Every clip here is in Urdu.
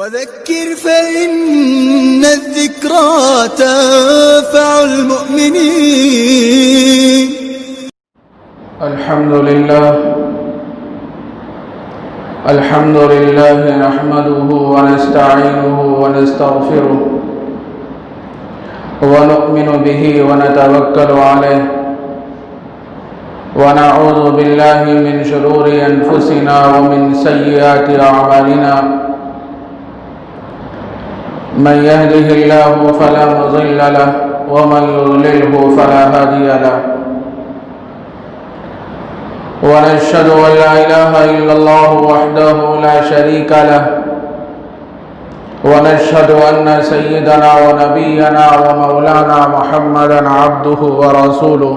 وذكر فإن الذكرى تنفع المؤمنين. الحمد لله نحمده ونستعينه ونستغفره ونؤمن به ونتوكل عليه ونعوذ بالله من شرور أنفسنا ومن سيئات أعمالنا. من يهده الله فلا مضل له ومن يضلله فلا هادي له. ونشهد أن لا إله إلا الله وحده لا شريك له ونشهد أن سيدنا ونبينا ومولانا محمدا عبده ورسوله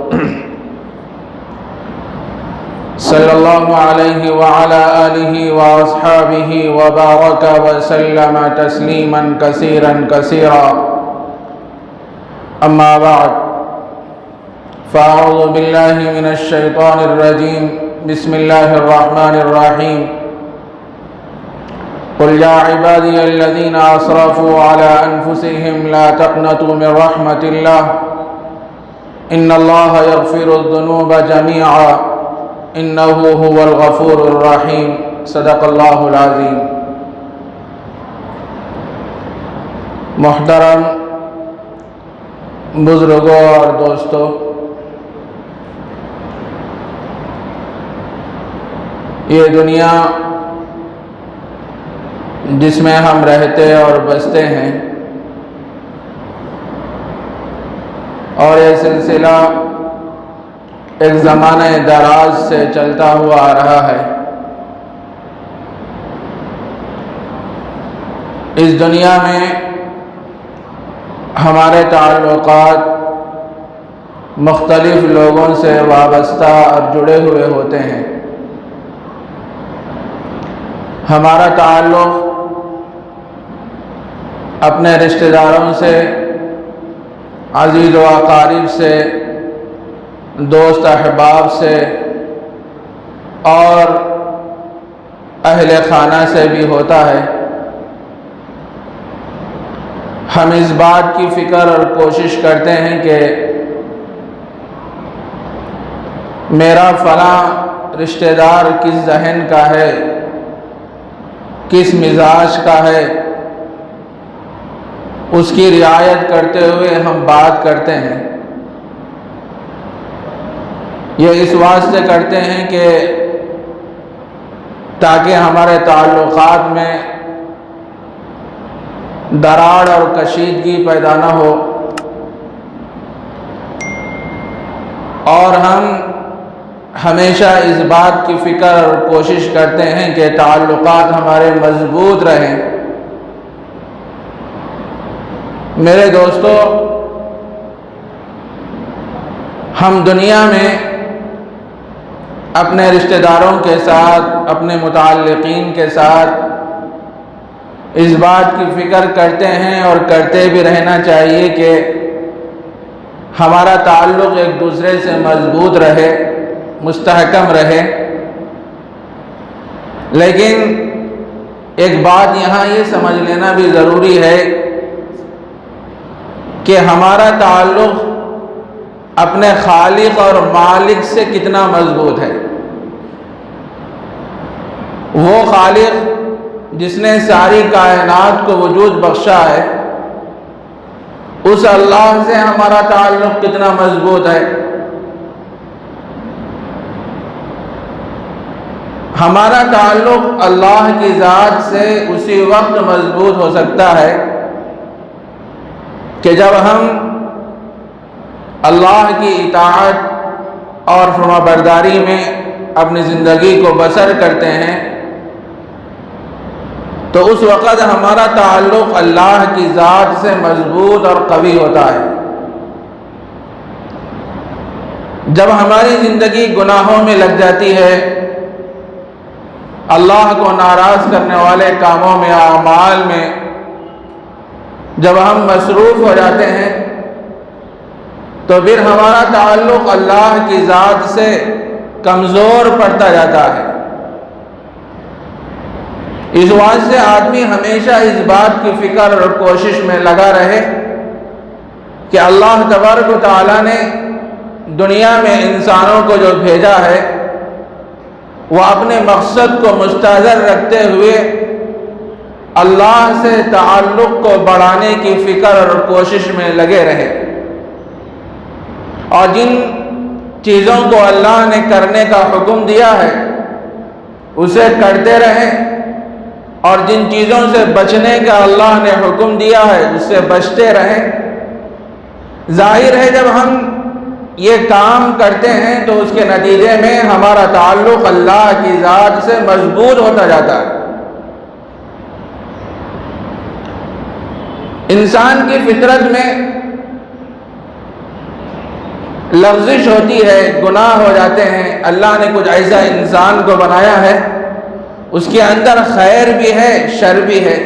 صلى الله عليه وعلى آله وأصحابه وبارك وسلم تسليما كثيرا أما بعد فأعوذ بالله من الشيطان الرجيم. بسم الله الرحمن الرحيم. قل يا عبادي الذين أسرفوا على أنفسهم لا تقنطوا من رحمة الله إن الله يغفر الذنوب جميعا إنه هو الغفور الرحيم. صدق اللہ العظیم. محترم بزرگوں اور دوستوں، یہ دنیا جس میں ہم رہتے اور بستے ہیں اور یہ سلسلہ ایک زمانہ دراز سے چلتا ہوا آ رہا ہے. اس دنیا میں ہمارے تعلقات مختلف لوگوں سے وابستہ اور جڑے ہوئے ہوتے ہیں. ہمارا تعلق اپنے رشتہ داروں سے، عزیز و اقارب سے، دوست احباب سے اور اہل خانہ سے بھی ہوتا ہے. ہم اس بات کی فکر اور کوشش کرتے ہیں کہ میرا فلاں رشتہ دار کس ذہن کا ہے، کس مزاج کا ہے، اس کی رعایت کرتے ہوئے ہم بات کرتے ہیں. یہ اس واسطے کرتے ہیں کہ تاکہ ہمارے تعلقات میں دراڑ اور کشیدگی پیدا نہ ہو اور ہم ہمیشہ اس بات کی فکر اور کوشش کرتے ہیں کہ تعلقات ہمارے مضبوط رہیں. میرے دوستو، ہم دنیا میں اپنے رشتہ داروں کے ساتھ، اپنے متعلقین کے ساتھ اس بات کی فکر کرتے ہیں اور کرتے بھی رہنا چاہیے کہ ہمارا تعلق ایک دوسرے سے مضبوط رہے، مستحکم رہے. لیکن ایک بات یہاں یہ سمجھ لینا بھی ضروری ہے کہ ہمارا تعلق اپنے خالق اور مالک سے کتنا مضبوط ہے. وہ خالق جس نے ساری کائنات کو وجود بخشا ہے، اس اللہ سے ہمارا تعلق کتنا مضبوط ہے. ہمارا تعلق اللہ کی ذات سے اسی وقت مضبوط ہو سکتا ہے کہ جب ہم اللہ کی اطاعت اور فرمانبرداری میں اپنی زندگی کو بسر کرتے ہیں تو اس وقت ہمارا تعلق اللہ کی ذات سے مضبوط اور قوی ہوتا ہے. جب ہماری زندگی گناہوں میں لگ جاتی ہے، اللہ کو ناراض کرنے والے کاموں میں، اعمال میں جب ہم مصروف ہو جاتے ہیں تو پھر ہمارا تعلق اللہ کی ذات سے کمزور پڑتا جاتا ہے. اس وجہ سے آدمی ہمیشہ اس بات کی فکر اور کوشش میں لگا رہے کہ اللہ تبارک و تعالیٰ نے دنیا میں انسانوں کو جو بھیجا ہے وہ اپنے مقصد کو مستحضر رکھتے ہوئے اللہ سے تعلق کو بڑھانے کی فکر اور کوشش میں لگے رہے، اور جن چیزوں کو اللہ نے کرنے کا حکم دیا ہے اسے کرتے رہیں، اور جن چیزوں سے بچنے کا اللہ نے حکم دیا ہے اس سے بچتے رہیں۔ ظاہر ہے جب ہم یہ کام کرتے ہیں تو اس کے نتیجے میں ہمارا تعلق اللہ کی ذات سے مضبوط ہوتا جاتا ہے۔ انسان کی فطرت میں لغزش ہوتی ہے، گناہ ہو جاتے ہیں۔ اللہ نے کچھ ایسا انسان کو بنایا ہے، اس کے اندر خیر بھی ہے، شر بھی ہے۔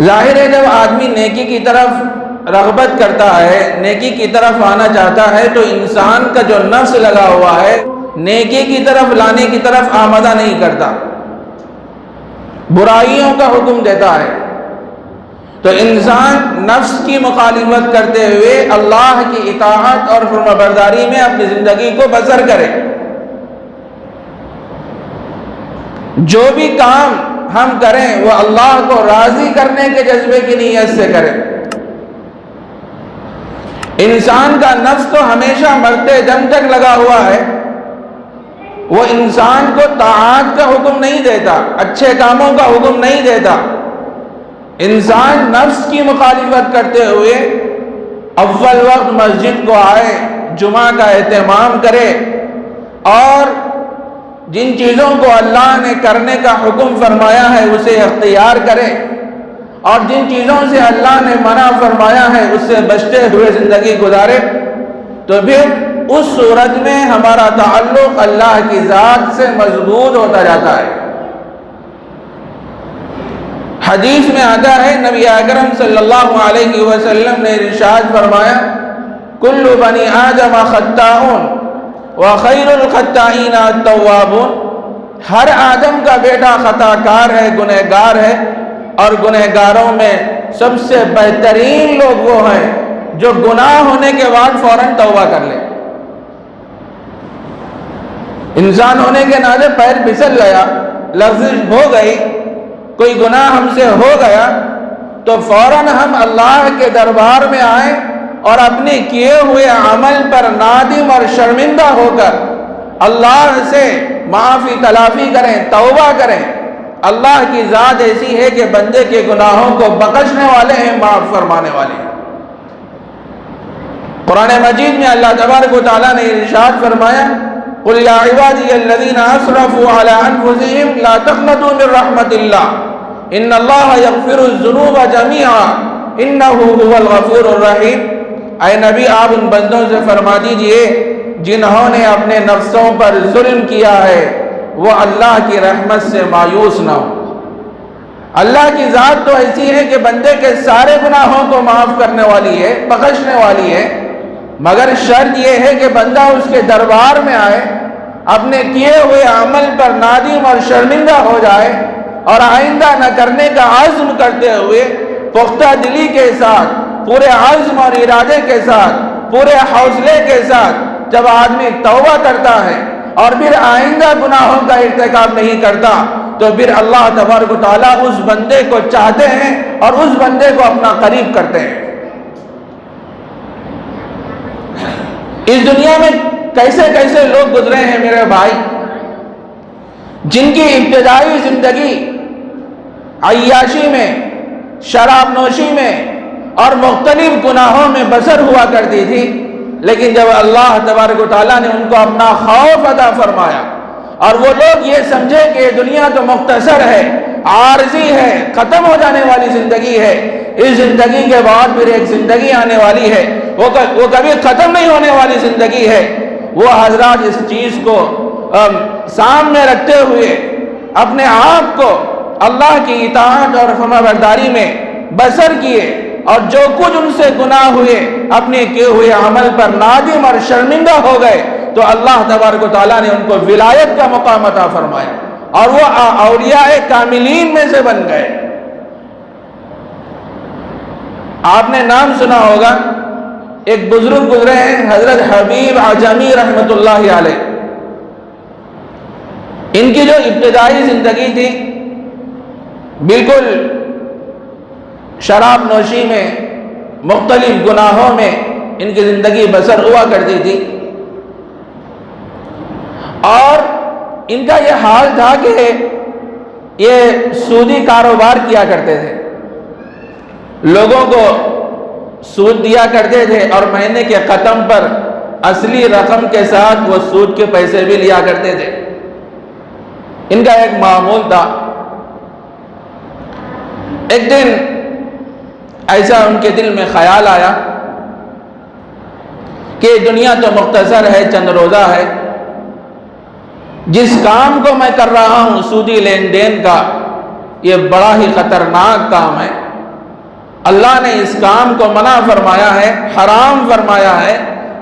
ظاہر ہے جب آدمی نیکی کی طرف رغبت کرتا ہے، نیکی کی طرف آنا چاہتا ہے، تو انسان کا جو نفس لگا ہوا ہے نیکی کی طرف لانے کی طرف آمادہ نہیں کرتا، برائیوں کا حکم دیتا ہے۔ تو انسان نفس کی مخالفت کرتے ہوئے اللہ کی اطاعت اور فرمانبرداری میں اپنی زندگی کو بسر کرے۔ جو بھی کام ہم کریں وہ اللہ کو راضی کرنے کے جذبے کی نیت سے کریں۔ انسان کا نفس تو ہمیشہ مرتے دم تک لگا ہوا ہے، وہ انسان کو طاعت کا حکم نہیں دیتا، اچھے کاموں کا حکم نہیں دیتا۔ انسان نفس کی مخالفت کرتے ہوئے اول وقت مسجد کو آئے، جمعہ کا اہتمام کرے، اور جن چیزوں کو اللہ نے کرنے کا حکم فرمایا ہے اسے اختیار کرے، اور جن چیزوں سے اللہ نے منع فرمایا ہے اس سے بچتے ہوئے زندگی گزارے، تو پھر اس صورت میں ہمارا تعلق اللہ کی ذات سے مضبوط ہوتا جاتا ہے۔ حدیث میں آتا ہے نبی اکرم صلی اللہ علیہ وسلم نے ارشاد فرمایا، کل بنی آدم خطاؤن وخیر الخطائین التوابون، ہر آدم کا بیٹا خطا کار ہے، گنہگار ہے، اور گنہگاروں میں سب سے بہترین لوگ وہ ہیں جو گناہ ہونے کے بعد فوراً توبہ کر لیں۔ انسان ہونے کے ناطے پیر پھسل گیا، لغزش ہو گئی، کوئی گناہ ہم سے ہو گیا، تو فوراً ہم اللہ کے دربار میں آئیں اور اپنے کیے ہوئے عمل پر نادم اور شرمندہ ہو کر اللہ سے معافی تلافی کریں، توبہ کریں۔ اللہ کی ذات ایسی ہے کہ بندے کے گناہوں کو بخشنے والے ہیں، معاف فرمانے والے ہیں۔ قرآن مجید میں اللہ تبارک و تعالیٰ نے ارشاد فرمایا، قل یا عبادی الذین اسرفوا علی انفسہم لا تقنطوا من رحمت اللہ ان اللہ یغفر الذنوب جمیعا انہ هو الغفور الرحیم۔ اے نبی آپ ان بندوں سے فرما دیجئے جنہوں نے اپنے نفسوں پر ظلم کیا ہے وہ اللہ کی رحمت سے مایوس نہ ہو۔ اللہ کی ذات تو ایسی ہے کہ بندے کے سارے گناہوں کو معاف کرنے والی ہے، بخشنے والی ہے، مگر شرط یہ ہے کہ بندہ اس کے دربار میں آئے، اپنے کیے ہوئے عمل پر نادم اور شرمندہ ہو جائے، اور آئندہ نہ کرنے کا عزم کرتے ہوئے پختہ دلی کے ساتھ، پورے عزم اور ارادے کے ساتھ، پورے حوصلے کے ساتھ جب آدمی توبہ کرتا ہے اور پھر آئندہ گناہوں کا ارتکاب نہیں کرتا، تو پھر اللہ تبارک و تعالیٰ اس بندے کو چاہتے ہیں اور اس بندے کو اپنا قریب کرتے ہیں۔ اس دنیا میں کیسے کیسے لوگ گزرے ہیں میرے بھائی، جن کی ابتدائی زندگی عیاشی میں، شراب نوشی میں اور مختلف گناہوں میں بسر ہوا کرتی تھی، لیکن جب اللہ تبارک و تعالیٰ نے ان کو اپنا خوف عطا فرمایا اور وہ لوگ یہ سمجھے کہ یہ دنیا تو مختصر ہے، عارضی ہے، ختم ہو جانے والی زندگی ہے، اس زندگی کے بعد پھر ایک زندگی آنے والی ہے، وہ کبھی ختم نہیں ہونے والی زندگی ہے، وہ حضرات اس چیز کو سامنے رکھتے ہوئے اپنے آپ کو اللہ کی اطاعت اور فرمانبرداری میں بسر کیے، اور جو کچھ ان سے گناہ ہوئے اپنے کیے ہوئے عمل پر نادم اور شرمندہ ہو گئے، تو اللہ تبارک و تعالیٰ نے ان کو ولایت کا مقام عطا فرمایا، اور وہ اولیاء کاملین میں سے بن گئے۔ آپ نے نام سنا ہوگا، ایک بزرگ گزرے ہیں حضرت حبیب اعجمی رحمۃ اللہ علیہ۔ ان کی جو ابتدائی زندگی تھی بالکل شراب نوشی میں، مختلف گناہوں میں ان کی زندگی بسر ہوا کرتی تھی، اور ان کا یہ حال تھا کہ یہ سودی کاروبار کیا کرتے تھے، لوگوں کو سود دیا کرتے تھے اور مہینے کے ختم پر اصلی رقم کے ساتھ وہ سود کے پیسے بھی لیا کرتے تھے۔ ان کا ایک معمول تھا۔ ایک دن ایسا ان کے دل میں خیال آیا کہ دنیا تو مختصر ہے، چند روزہ ہے، جس کام کو میں کر رہا ہوں سودی لین دین کا، یہ بڑا ہی خطرناک کام ہے، اللہ نے اس کام کو منع فرمایا ہے، حرام فرمایا ہے،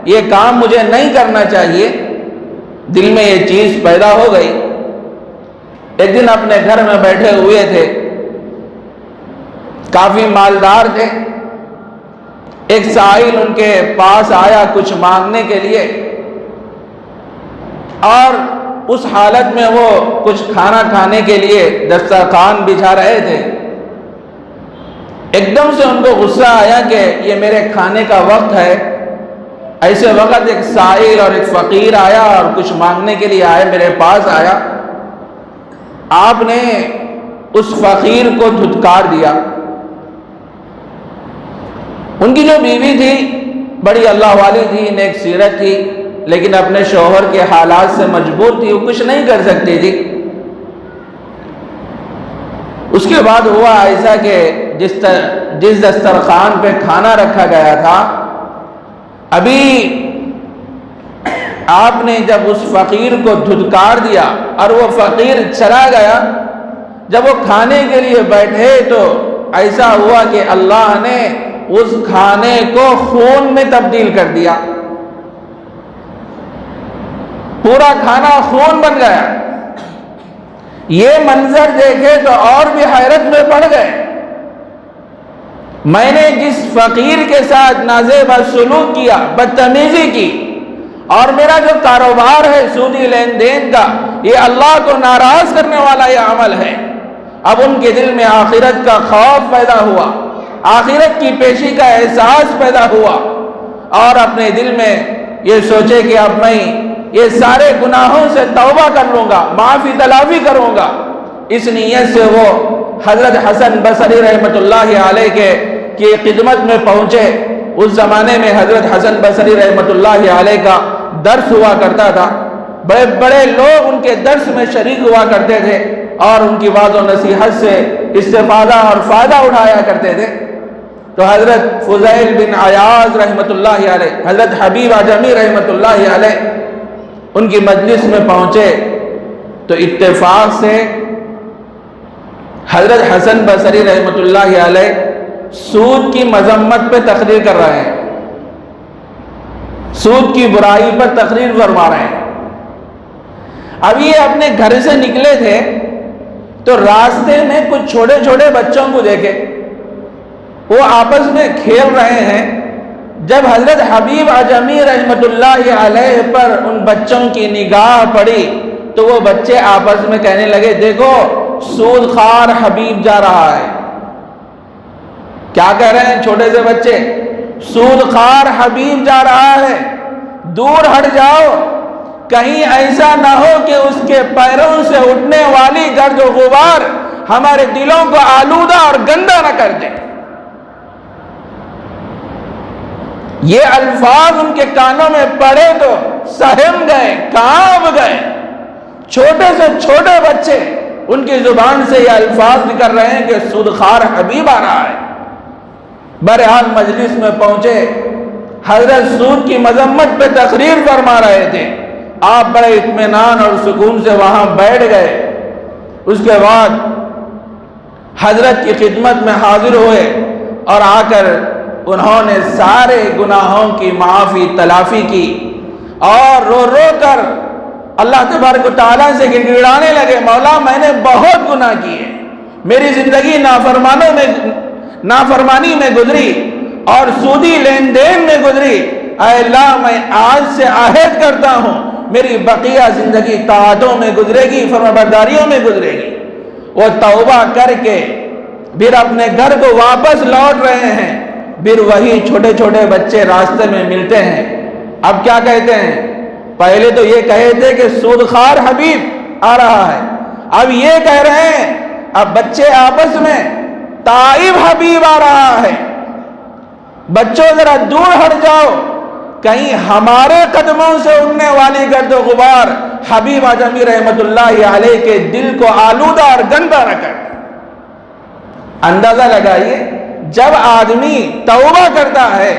یہ کام مجھے نہیں کرنا چاہیے۔ دل میں یہ چیز پیدا ہو گئی۔ ایک دن اپنے گھر میں بیٹھے ہوئے تھے، کافی مالدار تھے، ایک سائل ان کے پاس آیا کچھ مانگنے کے لیے، اور اس حالت میں وہ کچھ کھانا کھانے کے لیے دسترخوان بچھا رہے تھے۔ ایک دم سے ان کو غصہ آیا کہ یہ میرے کھانے کا وقت ہے۔ ایسے وقت ایک سائل اور ایک فقیر آیا اور کچھ مانگنے کے لیے آیا، میرے پاس آیا۔ آپ نے اس فقیر کو دھتکار دیا۔ ان کی جو بیوی تھی بڑی اللہ والی تھی، نیک سیرت تھی، لیکن اپنے شوہر کے حالات سے مجبور تھی، وہ کچھ نہیں کر سکتی تھی۔ اس کے بعد ہوا ایسا کہ جس دسترخوان پہ کھانا رکھا گیا تھا، ابھی آپ نے جب اس فقیر کو دھتکار دیا اور وہ فقیر چلا گیا، جب وہ کھانے کے لیے بیٹھے تو ایسا ہوا کہ اللہ نے اس کھانے کو خون میں تبدیل کر دیا، پورا کھانا خون بن گیا۔ یہ منظر دیکھے تو اور بھی حیرت میں پڑ گئے۔ میں نے جس فقیر کے ساتھ نازیبا سلوک کیا، بدتمیزی کی، اور میرا جو کاروبار ہے سودی لین دین کا، یہ اللہ کو ناراض کرنے والا یہ عمل ہے۔ اب ان کے دل میں آخرت کا خوف پیدا ہوا، آخرت کی پیشی کا احساس پیدا ہوا، اور اپنے دل میں یہ سوچے کہ اب میں یہ سارے گناہوں سے توبہ کر لوں گا، معافی تلافی کروں گا۔ اس نیت سے وہ حضرت حسن بصری رحمۃ اللہ علیہ کی خدمت میں پہنچے۔ اس زمانے میں حضرت حسن بصری رحمۃ اللہ علیہ کا درس ہوا کرتا تھا، بڑے بڑے لوگ ان کے درس میں شریک ہوا کرتے تھے اور ان کی وعظ و نصیحت سے استفادہ اور فائدہ اٹھایا کرتے تھے۔ تو حضرت فضیل بن عیاض رحمۃ اللہ علیہ، حضرت حبیب اعجمی رحمۃ اللہ علیہ ان کی مجلس میں پہنچے تو اتفاق سے حضرت حسن بصری رحمۃ اللہ علیہ سود کی مذمت پہ تقریر کر رہے ہیں، سود کی برائی پر تقریر فرما رہے ہیں۔ اب یہ اپنے گھر سے نکلے تھے تو راستے میں کچھ چھوٹے چھوٹے بچوں کو دیکھے، وہ آپس میں کھیل رہے ہیں۔ جب حضرت حبیب اعجمی رحمۃ اللہ علیہ پر ان بچوں کی نگاہ پڑی تو وہ بچے آپس میں کہنے لگے، دیکھو سود خوار حبیب جا رہا ہے۔ کیا کہہ رہے ہیں چھوٹے سے بچے؟ سود خوار حبیب جا رہا ہے، دور ہٹ جاؤ، کہیں ایسا نہ ہو کہ اس کے پیروں سے اٹھنے والی گرد و غبار ہمارے دلوں کو آلودہ اور گندا نہ کر دے۔ یہ الفاظ ان کے کانوں میں پڑے تو سہم گئے، کانپ گئے۔ چھوٹے سے چھوٹے بچے ان کی زبان سے یہ الفاظ نکل رہے ہیں کہ سودخوار حبیب آ رہا ہے۔ بہرحال مجلس میں پہنچے، حضرت سود کی مذمت پہ تقریر فرما رہے تھے۔ آپ بڑے اطمینان اور سکون سے وہاں بیٹھ گئے۔ اس کے بعد حضرت کی خدمت میں حاضر ہوئے اور آ کر انہوں نے سارے گناہوں کی معافی تلافی کی اور رو رو کر اللہ تبارک و تعالیٰ سے گڑگڑانے لگے، مولا میں نے بہت گناہ کیے، میری زندگی نافرمانی میں گزری اور سودی لین دین میں گزری، اے اللہ میں آج سے عہد کرتا ہوں میری بقیہ زندگی طاعتوں میں گزرے گی، فرمانبرداریوں میں گزرے گی۔ وہ توبہ کر کے پھر اپنے گھر کو واپس لوٹ رہے ہیں، پھر وہی چھوٹے چھوٹے بچے راستے میں ملتے ہیں۔ اب کیا کہتے ہیں؟ پہلے تو یہ کہے تھے کہ سودخوار حبیب آ رہا ہے، اب یہ کہہ رہے ہیں، اب بچے آپس میں تائب حبیب آ رہا ہے، بچوں ذرا دور ہٹ جاؤ، کہیں ہمارے قدموں سے اڑنے والی گرد و غبار حبیب اعظمی رحمت اللہ علیہ کے دل کو آلودہ اور گندا نہ کر۔ اندازہ لگائیے، جب آدمی توبہ کرتا ہے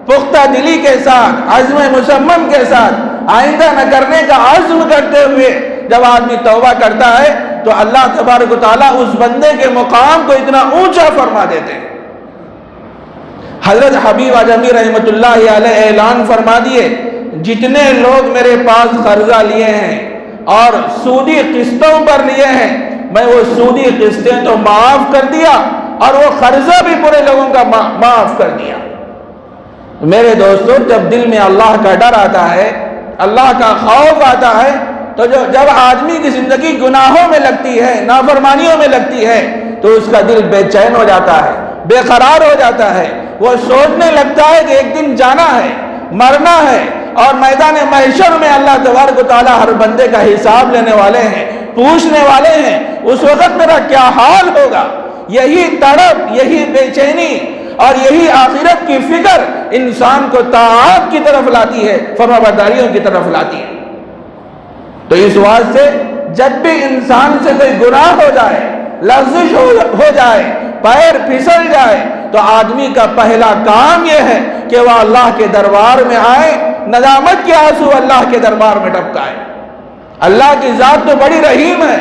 پختہ دلی کے ساتھ، عزم مصمم کے ساتھ، آئندہ نہ کرنے کا عزم کرتے ہوئے جب آدمی توبہ کرتا ہے تو اللہ تبارک و تعالیٰ اس بندے کے مقام کو اتنا اونچا فرما دیتے ہیں۔ حضرت حبیب اعظمی رحمت اللہ علیہ اعلان فرما دیے، جتنے لوگ میرے پاس قرضہ لیے ہیں اور سودی قسطوں پر لیے ہیں، میں وہ سودی قسطیں تو معاف کر دیا اور وہ قرضہ بھی پورے لوگوں کا معاف کر دیا۔ میرے دوستو، جب دل میں اللہ کا ڈر آتا ہے، اللہ کا خوف آتا ہے، تو جب آدمی کی زندگی گناہوں میں لگتی ہے، نافرمانیوں میں لگتی ہے، تو اس کا دل بے چین ہو جاتا ہے، بے قرار ہو جاتا ہے، وہ سوچنے لگتا ہے کہ ایک دن جانا ہے، مرنا ہے، اور میدان محشر میں اللہ تبارک و تعالیٰ ہر بندے کا حساب لینے والے ہیں، پوچھنے والے ہیں، اس وقت میرا کیا حال ہوگا۔ یہی تڑپ، یہی بے چینی اور یہی آخرت کی فکر انسان کو طاعات کی طرف لاتی ہے، فرمانبرداریوں کی طرف لاتی ہے۔ تو اس واسطے جب بھی انسان سے کوئی گناہ ہو جائے، لغزش ہو جائے، پیر پھسل جائے، تو آدمی کا پہلا کام یہ ہے کہ وہ اللہ کے دربار میں آئے، ندامت کے آنسو اللہ کے دربار میں ٹپکائے۔ اللہ کی ذات تو بڑی رحیم ہے،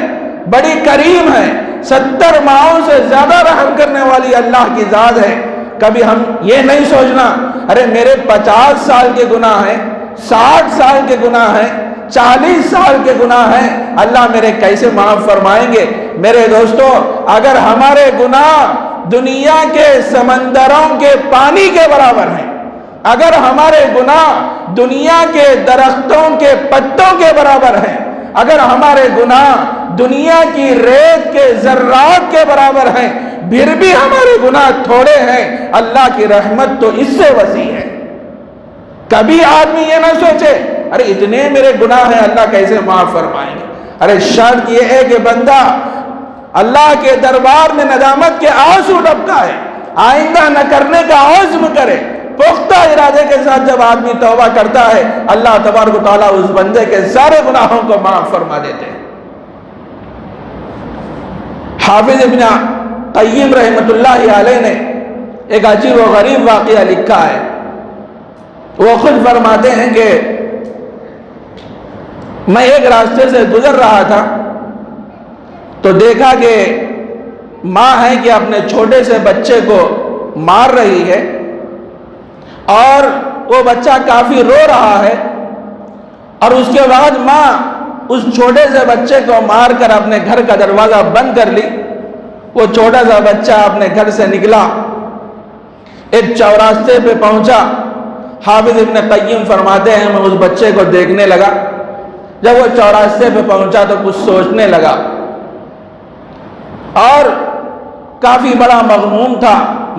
بڑی کریم ہے، 70 ماہوں سے زیادہ رحم کرنے والی اللہ کی ذات ہے۔ کبھی ہم یہ نہیں سوچنا ارے میرے 50 سال کے گناہ ہیں، 60 سال کے گناہ ہیں، 40 سال کے گناہ ہیں، اللہ میرے کیسے معاف فرمائیں گے؟ میرے دوستو، اگر ہمارے گناہ دنیا کے سمندروں کے پانی کے برابر ہیں، اگر ہمارے گناہ دنیا کے درختوں کے پتوں کے برابر ہیں، اگر ہمارے گناہ دنیا کی ریت کے ذرات کے برابر ہیں، پھر بھی ہمارے گناہ تھوڑے ہیں، اللہ کی رحمت تو اس سے وسیع ہے۔ کبھی آدمی یہ نہ سوچے ارے اتنے میرے گناہ ہیں، اللہ کیسے معاف فرمائیں گے۔ ارے شرط یہ ہے کہ بندہ اللہ کے دربار میں ندامت کے آنسو ٹپکائے، آئندہ نہ کرنے کا عزم کرے، پختہ ارادے کے ساتھ جب آدمی توبہ کرتا ہے، اللہ تبارک و تعالیٰ اس بندے کے سارے گناہوں کو معاف فرما دیتے ہیں۔ حافظ ابن قیم رحمت اللہ علیہ نے ایک عجیب و غریب واقعہ لکھا ہے۔ وہ خود فرماتے ہیں کہ میں ایک راستے سے گزر رہا تھا تو دیکھا کہ ماں ہے کہ اپنے چھوٹے سے بچے کو مار رہی ہے، اور وہ بچہ کافی رو رہا ہے، اور اس کے بعد ماں اس چھوٹے سے بچے کو مار کر اپنے گھر کا دروازہ بند کر لی۔ وہ چھوٹا سا بچہ اپنے گھر سے نکلا، ایک چوراستے پہ پہنچا۔ حافظ ابن قیم فرماتے ہیں میں اس بچے کو دیکھنے لگا، جب وہ چوراستے پہ پہنچا تو کچھ سوچنے لگا، اور کافی بڑا مغموم تھا،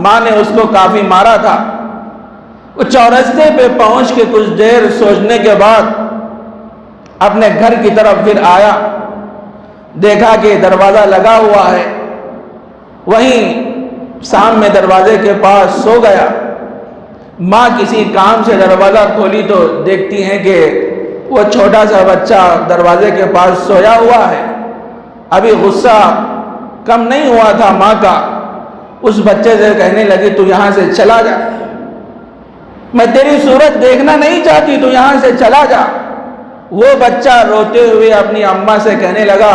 ماں نے اس کو کافی مارا تھا۔ وہ چوراستے پہ پہنچ کے کچھ دیر سوچنے کے بعد اپنے گھر کی طرف پھر آیا، دیکھا کہ دروازہ لگا ہوا ہے، وہیں سامنے دروازے کے پاس سو گیا۔ ماں کسی کام سے دروازہ کھولی تو دیکھتی ہیں کہ وہ چھوٹا سا بچہ دروازے کے پاس سویا ہوا ہے۔ ابھی غصہ کم نہیں ہوا تھا ماں کا، اس بچے سے کہنے لگی تو یہاں سے چلا جا، میں تیری صورت دیکھنا نہیں چاہتی، تو یہاں سے چلا جا۔ وہ بچہ روتے ہوئے اپنی اماں سے کہنے لگا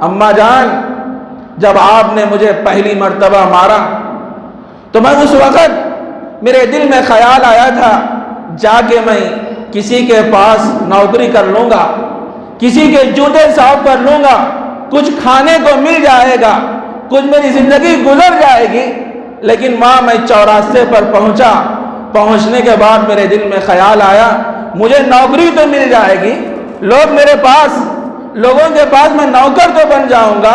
اماں جان، جب آپ نے مجھے پہلی مرتبہ مارا تو میں اس وقت میرے دل میں خیال آیا تھا جا کے میں کسی کے پاس نوکری کر لوں گا، کسی کے جوتے صاف کر لوں گا، کچھ کھانے کو مل جائے گا، کچھ میری زندگی گزر جائے گی. لیکن ماں میں چوراستے پر پہنچنے کے بعد میرے دل میں خیال آیا مجھے نوکری تو مل جائے گی، لوگوں کے پاس میں نوکر تو بن جاؤں گا،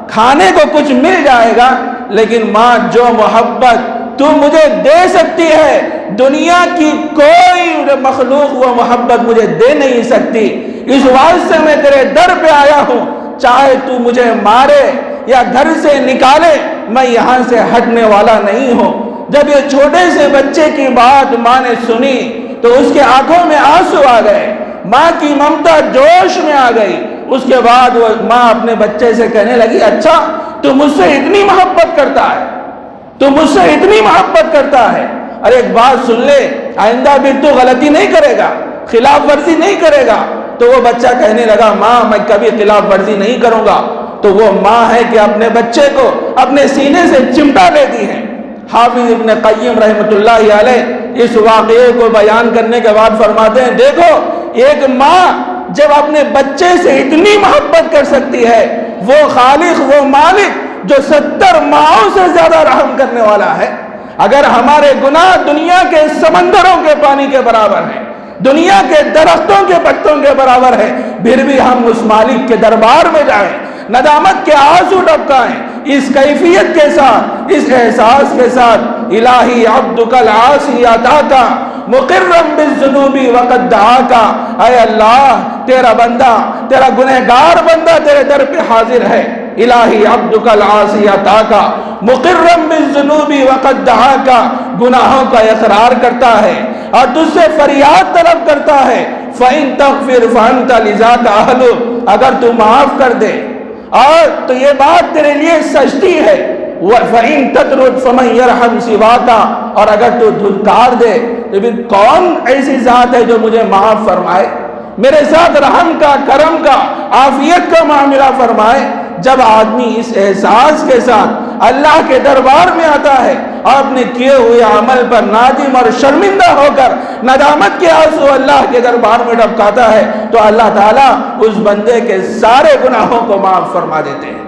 کھانے کو کچھ مل جائے گا، لیکن ماں جو محبت تو مجھے دے سکتی ہے دنیا کی کوئی مخلوق وہ محبت مجھے دے نہیں سکتی. اس واسطے میں تیرے در پہ آیا ہوں، چاہے تو مجھے مارے یا گھر سے نکالے میں یہاں سے ہٹنے والا نہیں ہوں. جب یہ چھوٹے سے بچے کی بات ماں نے سنی تو اس کے آنکھوں میں آنسو آ گئے، ماں کی ممتا جوش میں آ گئی. اس کے بعد وہ ماں اپنے بچے سے کہنے لگی اچھا تو مجھ سے اتنی محبت کرتا ہے، تو مجھ سے اتنی محبت کرتا ہے. اور ایک بات سن لے، آئندہ بھی تو غلطی نہیں کرے گا، خلاف ورزی نہیں کرے گا. تو وہ بچہ کہنے لگا ماں میں کبھی خلاف ورزی نہیں کروں گا. تو وہ ماں ہے کہ اپنے بچے کو اپنے سینے سے چمٹا لیتی ہے. حافظ ابن قیم رحمۃ اللہ علیہ اس واقعے کو بیان کرنے کے بعد فرماتے ہیں دیکھو ایک ماں جب اپنے بچے سے اتنی محبت کر سکتی ہے، وہ خالق وہ مالک جو 70 ماؤں سے زیادہ رحم کرنے والا ہے. اگر ہمارے گناہ دنیا کے سمندروں کے پانی کے برابر ہیں، دنیا کے درختوں کے پتوں کے برابر ہے، پھر بھی ہم اس مالک کے دربار میں جائیں، ندامت کے آنسو ٹپکائیں، اس کیفیت کے ساتھ، اس احساس کے ساتھ الہی عبدک العاصی اتاکا مقرم بالذنوب وقد دعاکا، اے اللہ تیرا بندہ، تیرا گنہگار بندہ تیرے در پہ حاضر ہے. الہی عبدک العاصی اتاکا مقرم بالذنوب وقد دعاکا، گناہوں کا اقرار کرتا ہے اور تجھ سے فریاد طلب کرتا ہے. فَإِن تَغْفِرْ فَأَنْتَ لِذَاكَ أَهْلُ، اگر تو معاف کر دے اور تو یہ بات تیرے لیے سجدی ہے. وَفَإِن تَتْرُدْ فَمَنْ يَرْحَمْ سِوَاكَ، اور اگر تو دھتکار دے تو پھر کون ایسی ذات ہے جو مجھے معاف فرمائے، میرے ساتھ رحم کا، کرم کا، عافیت کا معاملہ فرمائے. جب آدمی اس احساس کے ساتھ اللہ کے دربار میں آتا ہے اور اپنے کیے ہوئے عمل پر نادم اور شرمندہ ہو کر ندامت کے آنسو اللہ کے دربار میں ٹپکاتا ہے تو اللہ تعالیٰ اس بندے کے سارے گناہوں کو معاف فرما دیتے ہیں.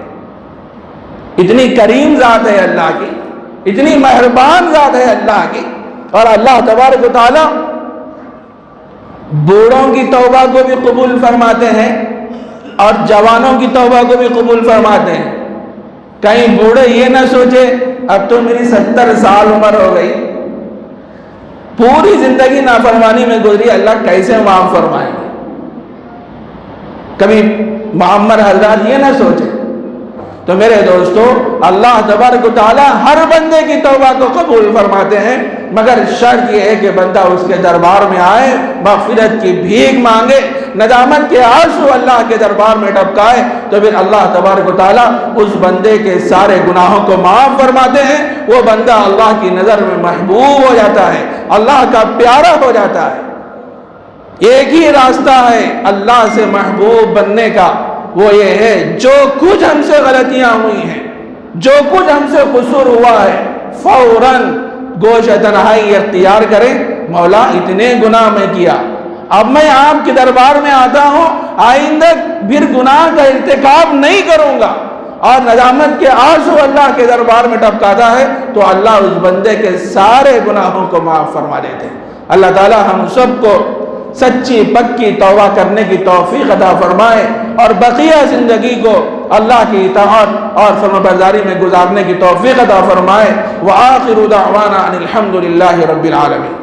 اتنی کریم ذات ہے اللہ کی، اتنی مہربان ذات ہے اللہ کی. اور اللہ تبارک و تعالیٰ بوڑھوں کی توبہ کو بھی قبول فرماتے ہیں اور جوانوں کی توبہ کو بھی قبول فرماتے ہیں. کہیں بوڑھے یہ نہ سوچے اب تو میری 70 سال عمر ہو گئی، پوری زندگی نافرمانی میں گزری، اللہ کیسے معاف فرمائیں گے. کبھی معمر حضرات یہ نہ سوچے. تو میرے دوستو اللہ تبارک و تعالیٰ ہر بندے کی توبہ کو قبول فرماتے ہیں، مگر شرط یہ ہے کہ بندہ اس کے دربار میں آئے، مغفرت کی بھیک مانگے، ندامت کے آنسو اللہ کے دربار میں ٹپکائے، تو پھر اللہ تبارک و تعالیٰ اس بندے کے سارے گناہوں کو معاف فرماتے ہیں. وہ بندہ اللہ کی نظر میں محبوب ہو جاتا ہے، اللہ کا پیارا ہو جاتا ہے. ایک ہی راستہ ہے اللہ سے محبوب بننے کا، وہ یہ ہے جو کچھ ہم سے غلطیاں ہوئی ہیں، جو کچھ ہم سے قصور ہوا ہے، فوراً گوش تنہائی اختیار کریں. مولا اتنے گناہ میں کیا، اب میں آپ کے دربار میں آتا ہوں، آئندہ پھر گناہ کا ارتکاب نہیں کروں گا. اور ندامت کے آنسو اللہ کے دربار میں ٹپکاتا ہے تو اللہ اس بندے کے سارے گناہوں کو معاف فرما دیتے ہیں. اللہ تعالی ہم سب کو سچی پکی توبہ کرنے کی توفیق عطا فرمائے اور بقیہ زندگی کو اللہ کی اطاعت اور فرمانبرداری میں گزارنے کی توفیق عطا فرمائے. وآخر دعوانا ان الحمد للہ رب العالمین.